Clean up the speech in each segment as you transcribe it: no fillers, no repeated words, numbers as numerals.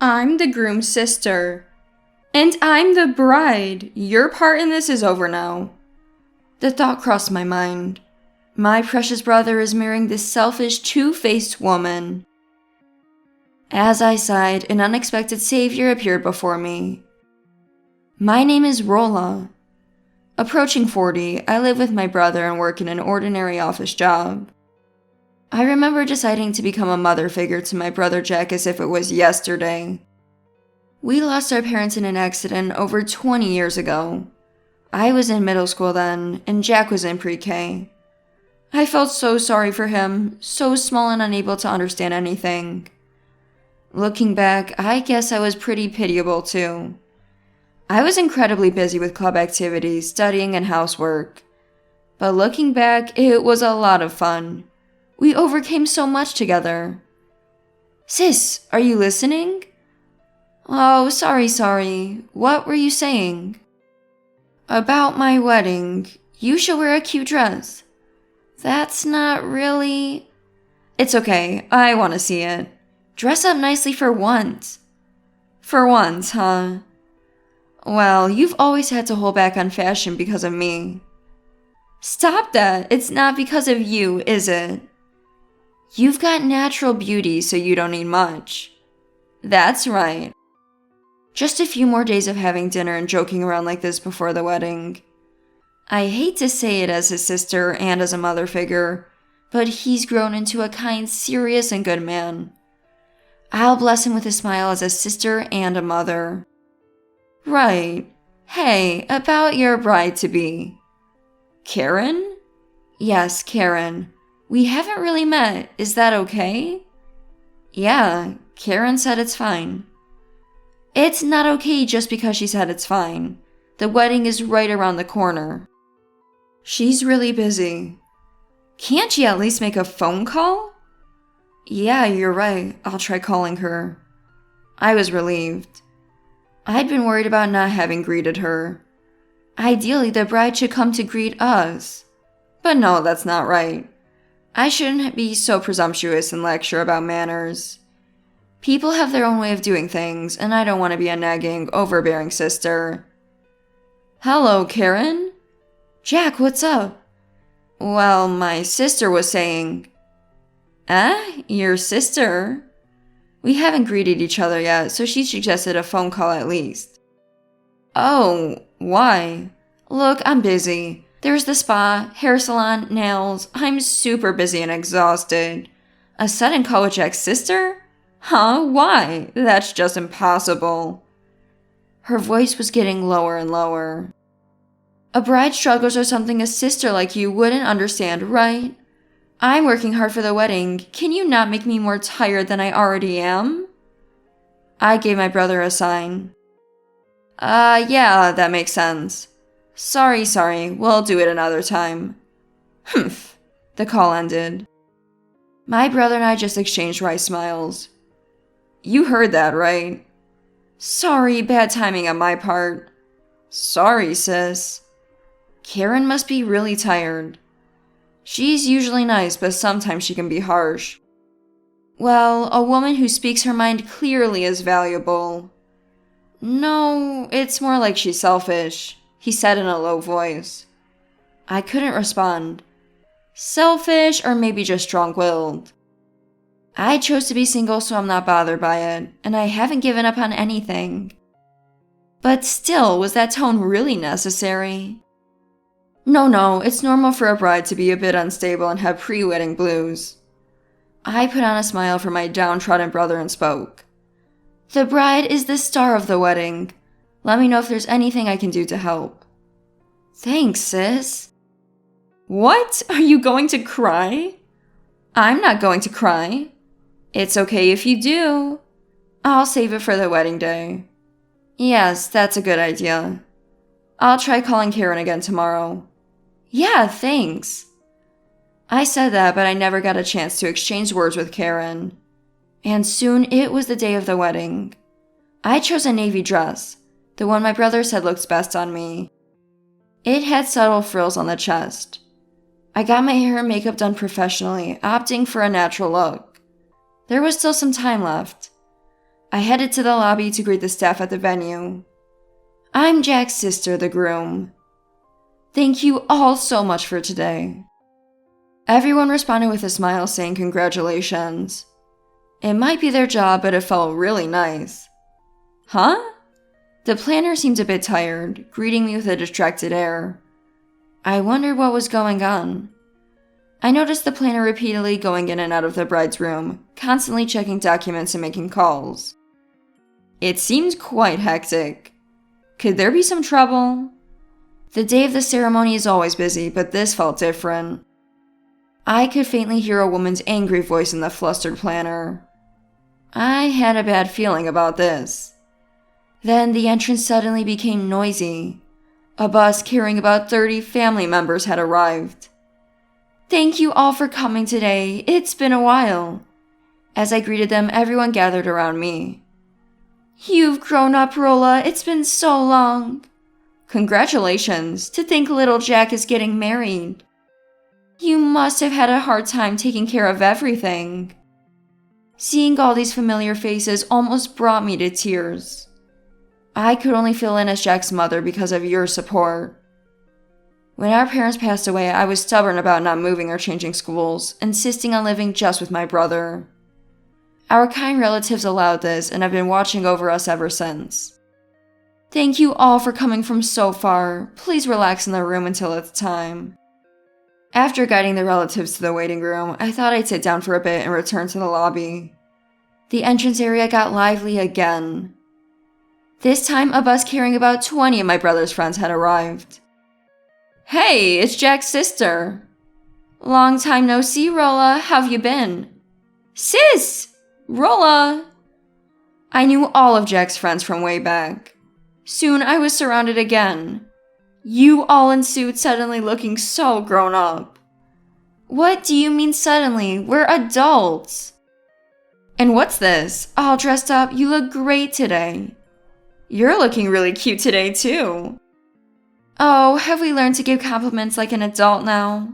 I'm the groom's sister. And I'm the bride. Your part in this is over now. The thought crossed my mind. My precious brother is marrying this selfish, two-faced woman. As I sighed, an unexpected savior appeared before me. My name is Rolla. Approaching 40, I live with my brother and work in an ordinary office job. I remember deciding to become a mother figure to my brother Jack as if it was yesterday. We lost our parents in an accident over 20 years ago. I was in middle school then, and Jack was in pre-K. I felt so sorry for him, so small and unable to understand anything. Looking back, I guess I was pretty pitiable too. I was incredibly busy with club activities, studying, and housework. But looking back, it was a lot of fun. We overcame so much together. Sis, are you listening? Oh, sorry. What were you saying? About my wedding. You should wear a cute dress. That's not really... It's okay, I want to see it. Dress up nicely for once. For once, huh? Well, you've always had to hold back on fashion because of me. Stop that. It's not because of you, is it? You've got natural beauty, so you don't need much. That's right. Just a few more days of having dinner and joking around like this before the wedding. I hate to say it as his sister and as a mother figure, but he's grown into a kind, serious, and good man. I'll bless him with a smile as a sister and a mother. Right. Hey, about your bride-to-be. Karen? Yes, Karen. We haven't really met. Is that okay? Yeah, Karen said it's fine. It's not okay just because she said it's fine. The wedding is right around the corner. She's really busy. Can't she at least make a phone call? Yeah, you're right. I'll try calling her. I was relieved. I'd been worried about not having greeted her. Ideally, the bride should come to greet us. But no, that's not right. I shouldn't be so presumptuous and lecture about manners. People have their own way of doing things, and I don't want to be a nagging, overbearing sister. Hello, Karen? Jack, what's up? Well, my sister was saying... Your sister? We haven't greeted each other yet, so she suggested a phone call at least. Oh, why? Look, I'm busy. There's the spa, hair salon, nails. I'm super busy and exhausted. A sudden call with Jack's sister? Huh? Why? That's just impossible. Her voice was getting lower and lower. A bride's struggles are something a sister like you wouldn't understand, right? I'm working hard for the wedding. Can you not make me more tired than I already am? I gave my brother a sign. Yeah, that makes sense. Sorry. We'll do it another time. Humph. The call ended. My brother and I just exchanged wry smiles. You heard that, right? Sorry, bad timing on my part. Sorry, sis. Karen must be really tired. She's usually nice, but sometimes she can be harsh. Well, a woman who speaks her mind clearly is valuable. No, it's more like she's selfish, he said in a low voice. I couldn't respond. Selfish or maybe just strong-willed. I chose to be single, so I'm not bothered by it, and I haven't given up on anything. But still, was that tone really necessary? No, it's normal for a bride to be a bit unstable and have pre-wedding blues. I put on a smile for my downtrodden brother and spoke. The bride is the star of the wedding. Let me know if there's anything I can do to help. Thanks, sis. What? Are you going to cry? I'm not going to cry. It's okay if you do. I'll save it for the wedding day. Yes, that's a good idea. I'll try calling Karen again tomorrow. Yeah, thanks. I said that, but I never got a chance to exchange words with Karen. And soon it was the day of the wedding. I chose a navy dress, the one my brother said looked best on me. It had subtle frills on the chest. I got my hair and makeup done professionally, opting for a natural look. There was still some time left. I headed to the lobby to greet the staff at the venue. I'm Jack's sister, the groom. Thank you all so much for today. Everyone responded with a smile saying congratulations. It might be their job, but it felt really nice. Huh? The planner seemed a bit tired, greeting me with a distracted air. I wondered what was going on. I noticed the planner repeatedly going in and out of the bride's room, constantly checking documents and making calls. It seemed quite hectic. Could there be some trouble? The day of the ceremony is always busy, but this felt different. I could faintly hear a woman's angry voice in the flustered planner. I had a bad feeling about this. Then the entrance suddenly became noisy. A bus carrying about 30 family members had arrived. Thank you all for coming today. It's been a while. As I greeted them, everyone gathered around me. You've grown up, Rolla. It's been so long. Congratulations. To think little Jack is getting married. You must have had a hard time taking care of everything. Seeing all these familiar faces almost brought me to tears. I could only fill in as Jack's mother because of your support. When our parents passed away, I was stubborn about not moving or changing schools, insisting on living just with my brother. Our kind relatives allowed this and have been watching over us ever since. Thank you all for coming from so far. Please relax in the room until it's time. After guiding the relatives to the waiting room, I thought I'd sit down for a bit and return to the lobby. The entrance area got lively again. This time, a bus carrying about 20 of my brother's friends had arrived. Hey, it's Jack's sister. Long time no see, Rolla. How've you been? Sis! Rolla! I knew all of Jack's friends from way back. Soon I was surrounded again. You all in suits suddenly looking so grown up. What do you mean suddenly? We're adults. And what's this? All dressed up, you look great today. You're looking really cute today too. Oh, have we learned to give compliments like an adult now?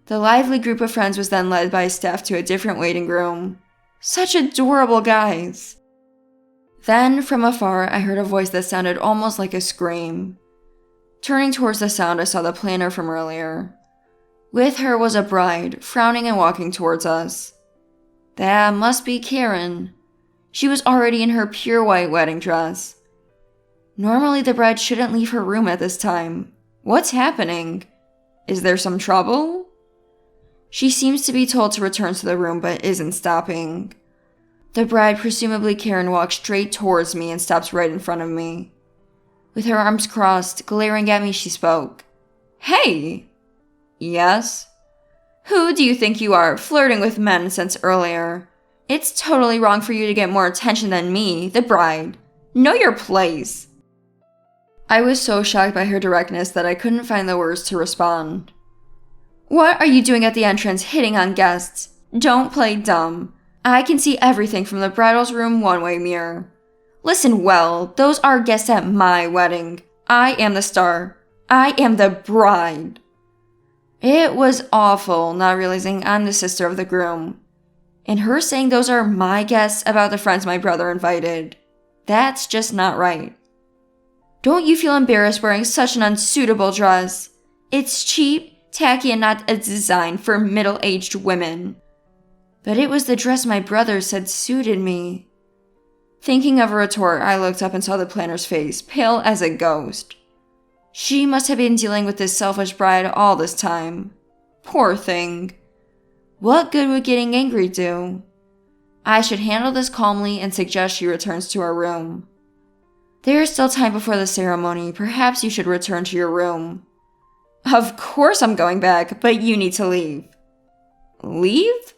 The lively group of friends was then led by staff to a different waiting room. Such adorable guys. Then, from afar, I heard a voice that sounded almost like a scream. Turning towards the sound, I saw the planner from earlier. With her was a bride, frowning and walking towards us. That must be Karen. She was already in her pure white wedding dress. Normally, the bride shouldn't leave her room at this time. What's happening? Is there some trouble? She seems to be told to return to the room but isn't stopping. The bride, presumably Karen, walks straight towards me and stops right in front of me. With her arms crossed, glaring at me, she spoke. Hey! Yes? Who do you think you are, flirting with men since earlier? It's totally wrong for you to get more attention than me, the bride. Know your place. I was so shocked by her directness that I couldn't find the words to respond. What are you doing at the entrance hitting on guests? Don't play dumb. I can see everything from the bridal's room one-way mirror. Listen well, those are guests at my wedding. I am the star. I am the bride. It was awful not realizing I'm the sister of the groom. And her saying those are my guests about the friends my brother invited. That's just not right. Don't you feel embarrassed wearing such an unsuitable dress? It's cheap, tacky, and not a design for middle-aged women. But it was the dress my brother said suited me. Thinking of a retort, I looked up and saw the planner's face, pale as a ghost. She must have been dealing with this selfish bride all this time. Poor thing. What good would getting angry do? I should handle this calmly and suggest she returns to her room. There is still time before the ceremony. Perhaps you should return to your room. Of course I'm going back, but you need to leave. Leave?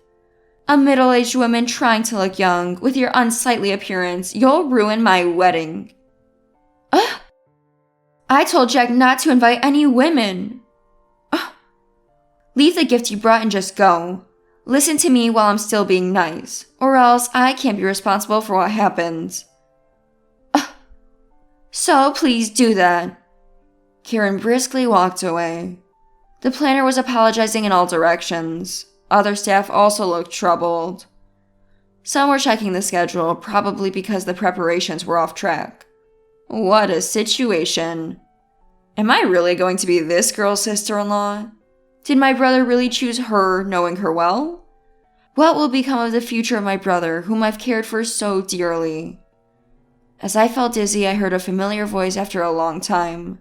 A middle-aged woman trying to look young. With your unsightly appearance, you'll ruin my wedding. Ugh! I told Jack not to invite any women. Ugh! Leave the gift you brought and just go. Listen to me while I'm still being nice, or else I can't be responsible for what happens. Ugh! So please do that. Karen briskly walked away. The planner was apologizing in all directions. Other staff also looked troubled. Some were checking the schedule, probably because the preparations were off track. What a situation. Am I really going to be this girl's sister-in-law? Did my brother really choose her, knowing her well? What will become of the future of my brother, whom I've cared for so dearly? As I felt dizzy, I heard a familiar voice after a long time.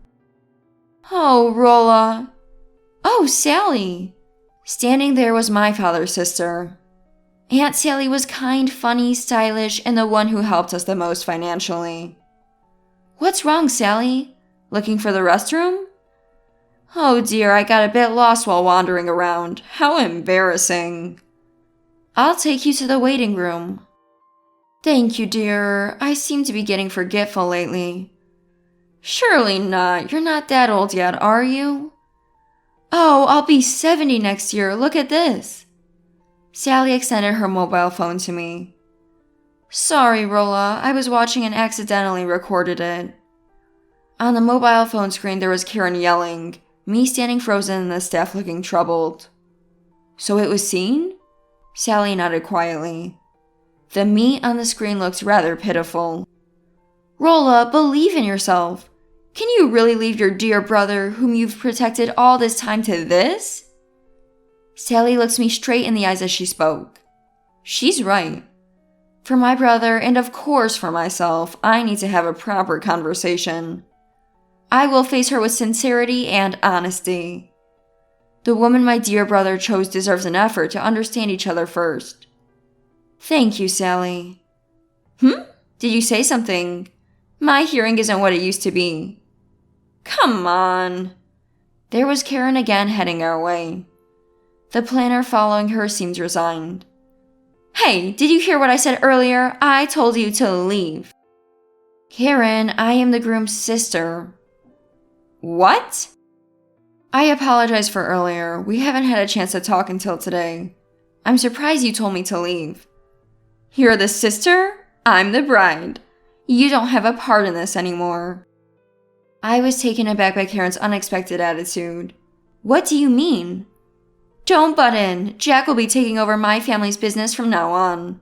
Oh, Rolla. Oh, Sally. Standing there was my father's sister. Aunt Sally was kind, funny, stylish, and the one who helped us the most financially. What's wrong, Sally? Looking for the restroom? Oh dear, I got a bit lost while wandering around. How embarrassing. I'll take you to the waiting room. Thank you, dear. I seem to be getting forgetful lately. Surely not. You're not that old yet, are you? Oh, I'll be 70 next year. Look at this. Sally extended her mobile phone to me. Sorry, Rolla. I was watching and accidentally recorded it. On the mobile phone screen, there was Karen yelling, me standing frozen and the staff looking troubled. So it was seen? Sally nodded quietly. The me on the screen looked rather pitiful. Rolla, believe in yourself. Can you really leave your dear brother, whom you've protected all this time, to this? Sally looked me straight in the eyes as she spoke. She's right. For my brother, and of course for myself, I need to have a proper conversation. I will face her with sincerity and honesty. The woman my dear brother chose deserves an effort to understand each other first. Thank you, Sally. Did you say something? My hearing isn't what it used to be. Come on. There was Karen again heading our way. The planner following her seemed resigned. Hey, did you hear what I said earlier? I told you to leave. Karen, I am the groom's sister. What? I apologize for earlier. We haven't had a chance to talk until today. I'm surprised you told me to leave. You're the sister? I'm the bride. You don't have a part in this anymore. I was taken aback by Karen's unexpected attitude. What do you mean? Don't butt in. Jack will be taking over my family's business from now on.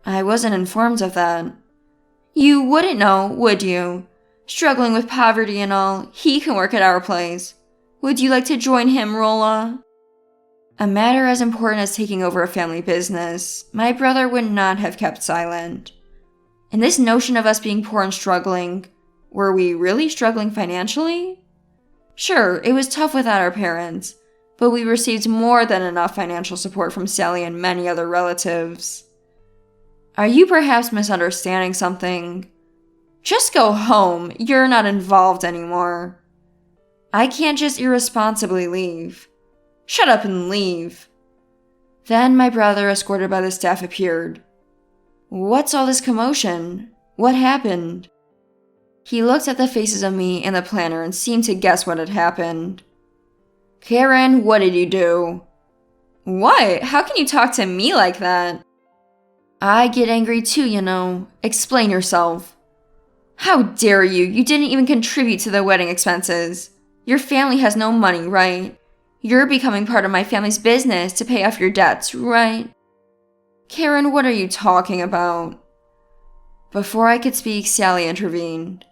I wasn't informed of that. You wouldn't know, would you? Struggling with poverty and all, he can work at our place. Would you like to join him, Rolla? A matter as important as taking over a family business, my brother would not have kept silent. And this notion of us being poor and struggling, were we really struggling financially? Sure, it was tough without our parents, but we received more than enough financial support from Sally and many other relatives. Are you perhaps misunderstanding something? Just go home. You're not involved anymore. I can't just irresponsibly leave. Shut up and leave. Then my brother, escorted by the staff, appeared. What's all this commotion? What happened? He looked at the faces of me and the planner and seemed to guess what had happened. Karen, what did you do? What? How can you talk to me like that? I get angry too, you know. Explain yourself. How dare you? You didn't even contribute to the wedding expenses. Your family has no money, right? You're becoming part of my family's business to pay off your debts, right? Karen, what are you talking about? Before I could speak, Sally intervened.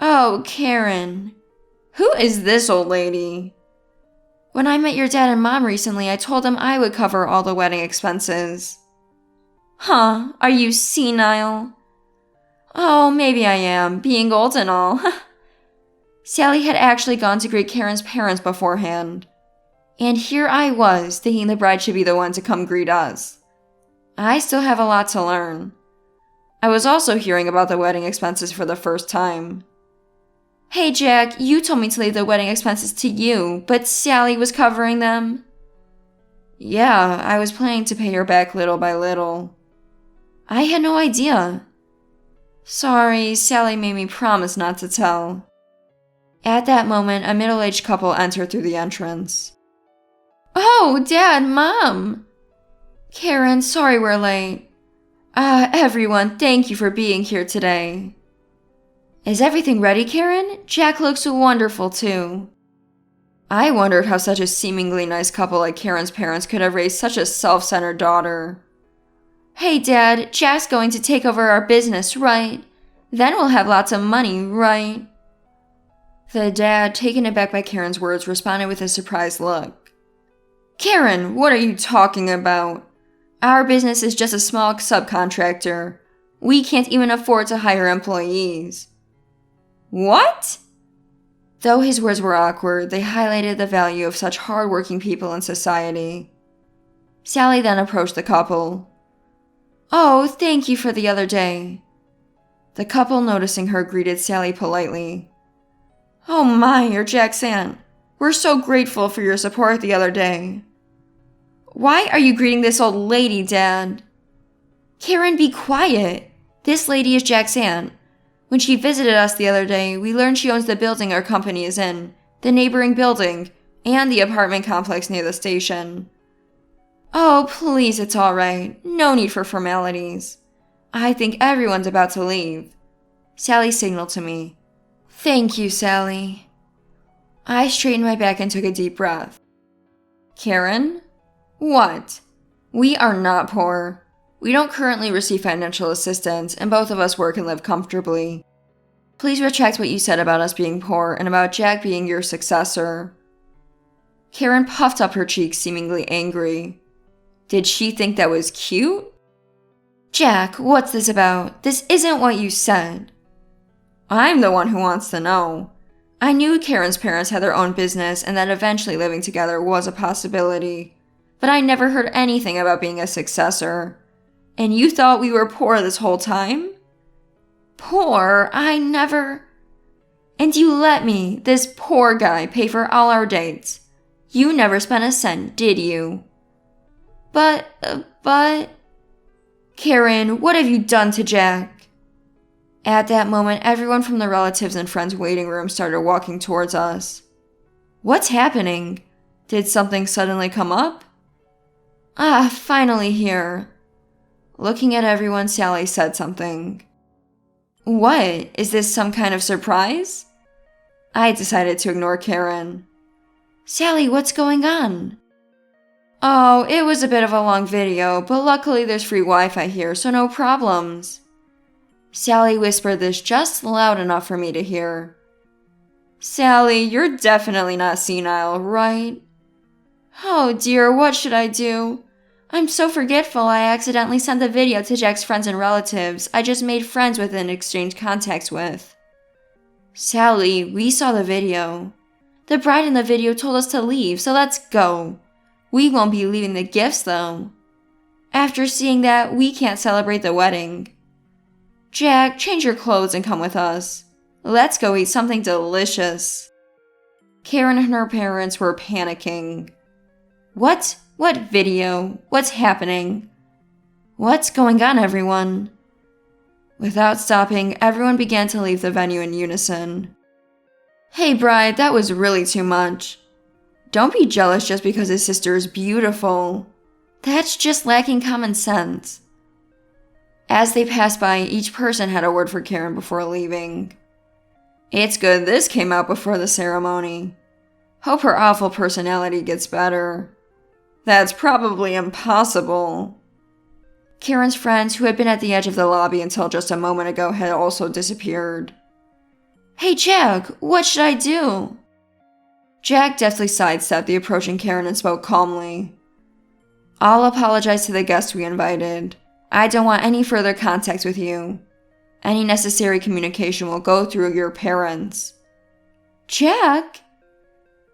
Oh, Karen. Who is this old lady? When I met your dad and mom recently, I told them I would cover all the wedding expenses. Huh, are you senile? Oh, maybe I am, being old and all. Sally had actually gone to greet Karen's parents beforehand. And here I was, thinking the bride should be the one to come greet us. I still have a lot to learn. I was also hearing about the wedding expenses for the first time. Hey Jack, you told me to leave the wedding expenses to you, but Sally was covering them. Yeah, I was planning to pay her back little by little. I had no idea. Sorry, Sally made me promise not to tell. At that moment, a middle-aged couple entered through the entrance. Oh, Dad, Mom! Karen, sorry we're late. Everyone, thank you for being here today. Is everything ready, Karen? Jack looks wonderful, too. I wondered how such a seemingly nice couple like Karen's parents could have raised such a self-centered daughter. Hey Dad, Jack's going to take over our business, right? Then we'll have lots of money, right? The dad, taken aback by Karen's words, responded with a surprised look. Karen, what are you talking about? Our business is just a small subcontractor. We can't even afford to hire employees. What? Though his words were awkward, they highlighted the value of such hardworking people in society. Sally then approached the couple. Oh, thank you for the other day. The couple, noticing her, greeted Sally politely. Oh my, you're Jack's aunt. We're so grateful for your support the other day. Why are you greeting this old lady, Dad? Karen, be quiet. This lady is Jack's aunt. When she visited us the other day, we learned she owns the building our company is in, the neighboring building, and the apartment complex near the station. Oh, please, it's all right. No need for formalities. I think everyone's about to leave. Sally signaled to me. Thank you, Sally. I straightened my back and took a deep breath. Karen? What? We are not poor. We don't currently receive financial assistance, and both of us work and live comfortably. Please retract what you said about us being poor and about Jack being your successor. Karen puffed up her cheeks, seemingly angry. Did she think that was cute? Jack, what's this about? This isn't what you said. I'm the one who wants to know. I knew Karen's parents had their own business and that eventually living together was a possibility, but I never heard anything about being a successor. And you thought we were poor this whole time? Poor? I never... And you let me, this poor guy, pay for all our dates. You never spent a cent, did you? But... Karen, what have you done to Jack? At that moment, everyone from the relatives and friends' waiting room started walking towards us. What's happening? Did something suddenly come up? Ah, finally here. Looking at everyone, Sally said something. What? Is this some kind of surprise? I decided to ignore Karen. Sally, what's going on? Oh, it was a bit of a long video, but luckily there's free Wi-Fi here, so no problems. Sally whispered this just loud enough for me to hear. Sally, you're definitely not senile, right? Oh dear, what should I do? I'm so forgetful I accidentally sent the video to Jack's friends and relatives I just made friends with and exchanged contacts with. Sally, we saw the video. The bride in the video told us to leave, so let's go. We won't be leaving the gifts though. After seeing that, we can't celebrate the wedding. Jack, change your clothes and come with us. Let's go eat something delicious. Karen and her parents were panicking. What? What video? What's happening? What's going on, everyone? Without stopping, everyone began to leave the venue in unison. Hey, bride, that was really too much. Don't be jealous just because his sister is beautiful. That's just lacking common sense. As they passed by, each person had a word for Karen before leaving. It's good this came out before the ceremony. Hope her awful personality gets better. That's probably impossible. Karen's friends, who had been at the edge of the lobby until just a moment ago, had also disappeared. Hey Jack, what should I do? Jack deftly sidestepped the approaching Karen and spoke calmly. I'll apologize to the guests we invited. I don't want any further contact with you. Any necessary communication will go through your parents. Jack?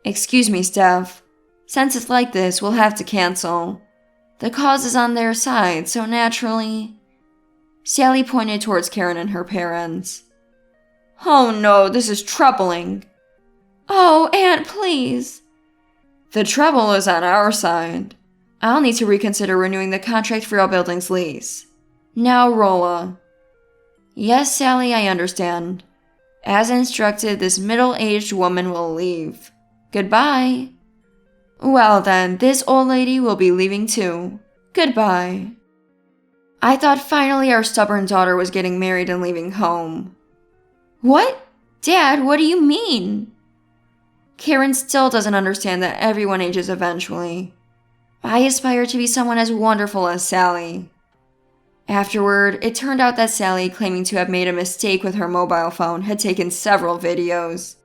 Excuse me, Steph. Since it's like this, we'll have to cancel. The cause is on their side, so naturally... Sally pointed towards Karen and her parents. Oh no, this is troubling. Oh, Aunt, please. The trouble is on our side. I'll need to reconsider renewing the contract for your building's lease. Now, Rolla. Yes, Sally, I understand. As instructed, this middle-aged woman will leave. Goodbye. Well then, this old lady will be leaving too. Goodbye. I thought finally our stubborn daughter was getting married and leaving home. What? Dad, what do you mean? Karen still doesn't understand that everyone ages eventually. I aspire to be someone as wonderful as Sally. Afterward, it turned out that Sally, claiming to have made a mistake with her mobile phone, had taken several videos.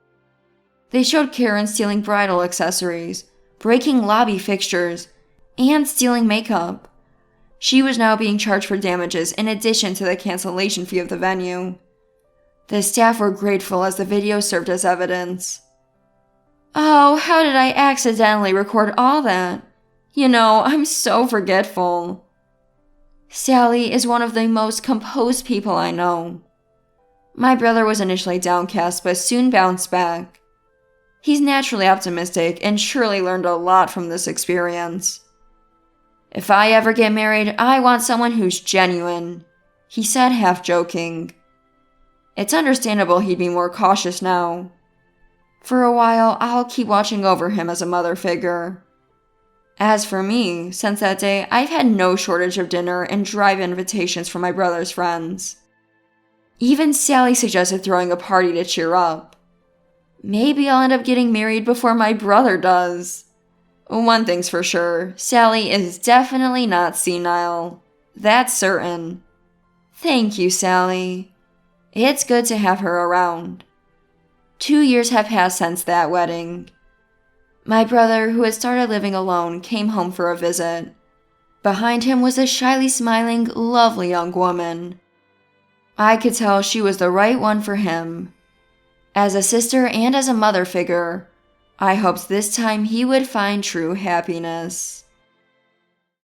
They showed Karen stealing bridal accessories, breaking lobby fixtures, and stealing makeup. She was now being charged for damages in addition to the cancellation fee of the venue. The staff were grateful as the video served as evidence. Oh, how did I accidentally record all that? You know, I'm so forgetful. Sally is one of the most composed people I know. My brother was initially downcast but soon bounced back. He's naturally optimistic and surely learned a lot from this experience. If I ever get married, I want someone who's genuine, he said, half joking. It's understandable he'd be more cautious now. For a while, I'll keep watching over him as a mother figure. As for me, since that day, I've had no shortage of dinner and drive invitations from my brother's friends. Even Sally suggested throwing a party to cheer up. Maybe I'll end up getting married before my brother does. One thing's for sure, Sally is definitely not senile. That's certain. Thank you, Sally. It's good to have her around. 2 years have passed since that wedding. My brother, who had started living alone, came home for a visit. Behind him was a shyly smiling, lovely young woman. I could tell she was the right one for him. As a sister and as a mother figure, I hoped this time he would find true happiness.